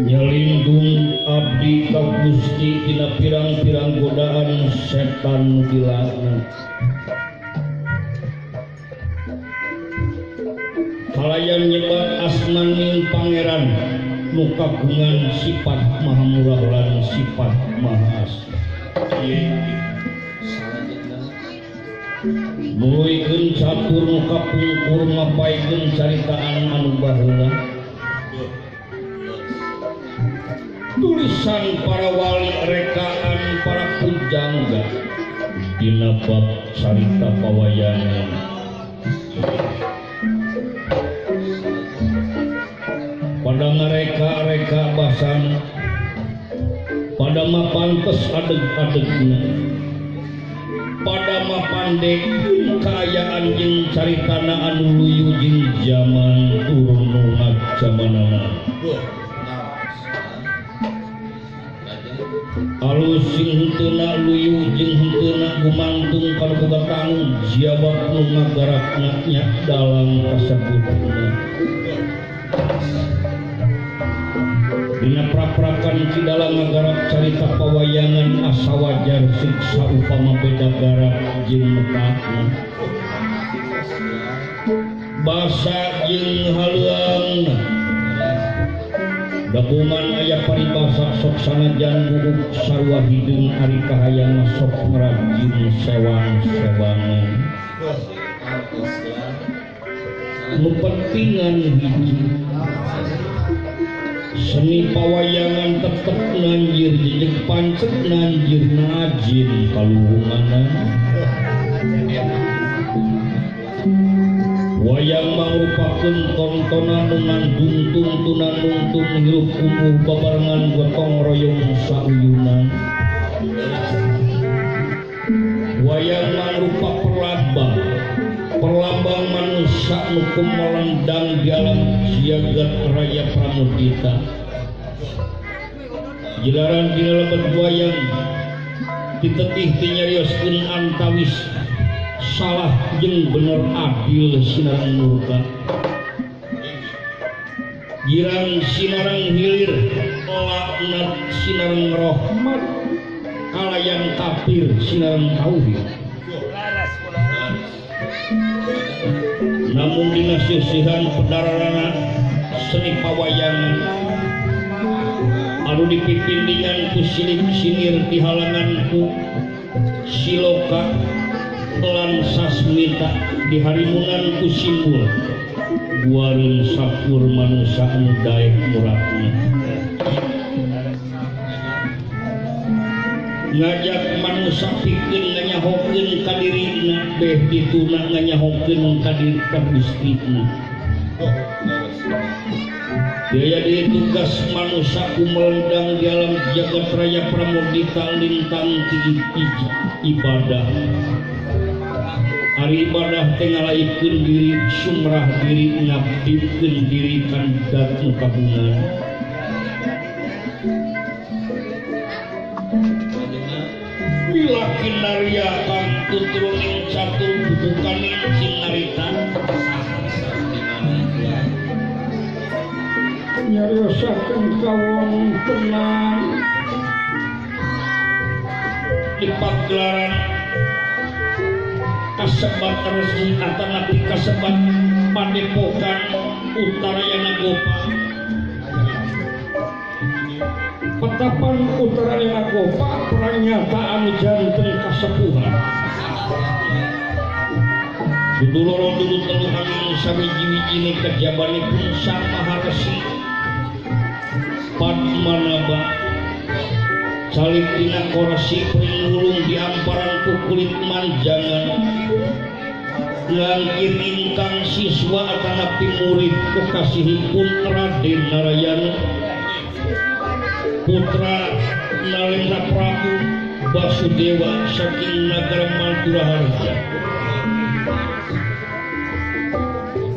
nyelindung abdi ka Gusti tina pirang-pirang godaan setan dilaknat. Halayan nyebat asmaning pangeran nu kagungan sifat maha murah lan sifat maha asih. Muluykeun catur nu kapungkur ngapaikeun caritaan anu baheula. Tulisan para wali rekaan para pujangga dina bab carita pawayangan. Pada ngareka-reka basan pada mapantes adeg-adegna pada mapandek kaayaan jeung caritana anu luyu jeung zaman urang nu ngajamanana alus sing henteu luyu jeung henteu gumantung kana boga tanggung jawab nu ngagarakna nya dalam kasebutna. Dina praprakan ki dalam ngagarap carita pawayangan asa wajar siksa upama beda garap jeung metakna. Basa jeung haleuangna gabungan aya paribasa sok sanajan buuk sarua hideung ari kahayang sok ngrajin sewang-sewangan. Nu pentingan hiji seni pawayangan tetep nanjir jeung pancet nanjir najin kaluhunganan. Wayang mangrupakeun tontonan nu ngandung tuntunan nungtung hirup umuh babarengan gotong royong sauyunan. Wayang mangrupa perlambang manusia nu kumelendang di alam jagat raya pramudita. Jelaran dina lebet wayang ditetih tinyarioskeun antawis salah jeung bener adil sinareng murka. Girang sinareng hilir laknat sinareng rahmat kalayan kafir sinareng tauhid. Namun dina sisihan pedararana seni pawayangan anu dipipindingan ku silih sinir di halangan ku siloka lan sasmita di harimunan ku simbol buareun sapur manusia anu daek muratna. Ngajak manusia pikeun nganyahokeun ka dirina beh dituna nganyahokeun ka diri ka Gustina. Daya di tugas manusia kumelendang di alam jagat raya pramudita lintang ti ibadah. Ari ibadah teh ngalaikeun diri sumrah diri ngabdikeun diri kan datu kagungan. Bila kinarya kang tuturuning catur bubukaning cing narita nyariosakeun kawon tenang di pagelaran kasebat resmi atanapi kasebat padepokan Utarayana Gopa. Petapan Utarayana Gopa pranyataan janten kasepuhan. Duduloro dulu teluhan sawiji-wijine kejabanipun Sang Maharesi Padmanaba calik dina korasi pringulung di amparan ku kulit manjangan langkir ingkang siswa atanapi murid kekasihipun Raden Narayana putra Nalendra Prabu Basudewa saking nagara Maduraharja.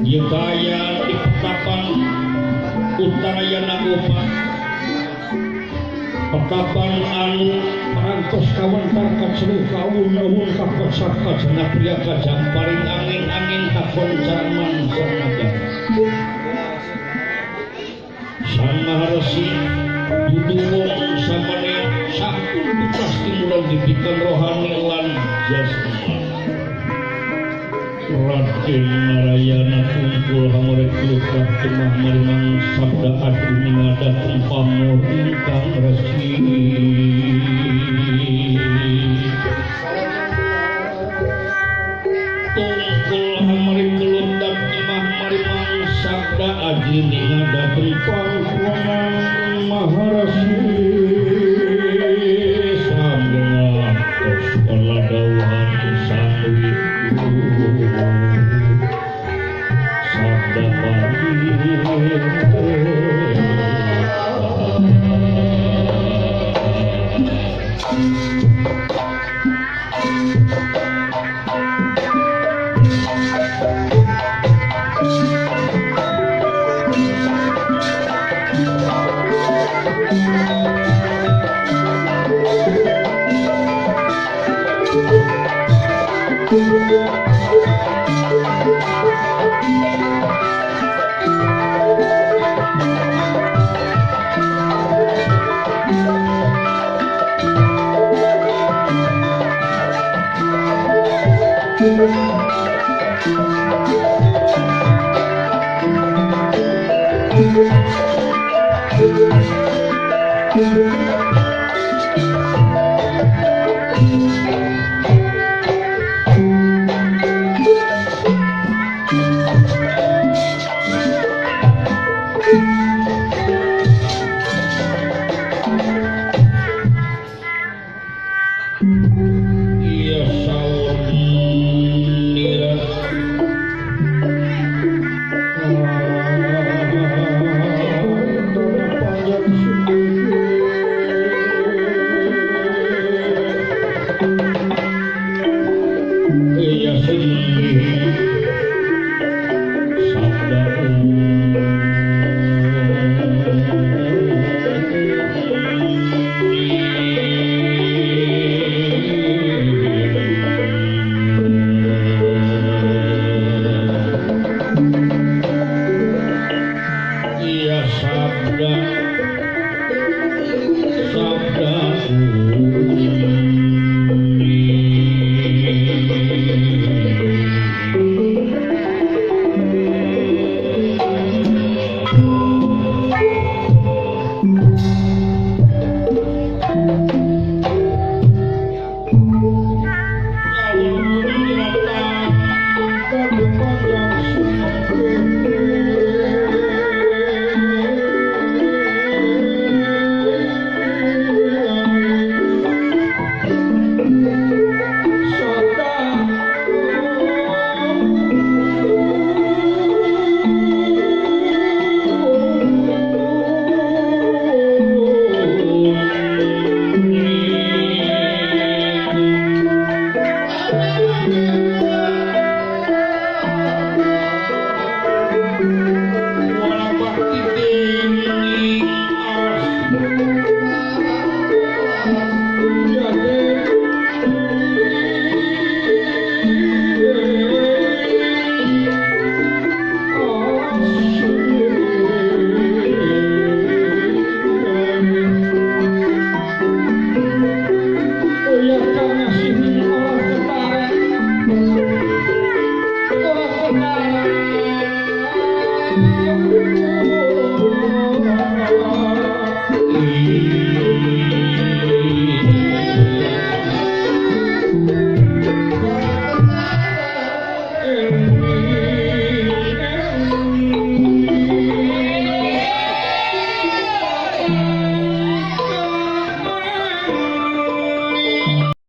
Yegaya di petapan Utarayana Gopa, petapan anu parantos kawentar kacelu kaun nuhun kapesat kajana pria kajang paring angin-angin kakoncarman sarnaga. Sang Maharesi jasmani Raden Narayana kumpul hamurek lukah temah merimang sabda adu ningadatun pamor ingkang resi tungkul hamurek lukah temah merimang sabda adu ningadatun pamor maharasi sambil Paladawan Sawi Sabda Thank you.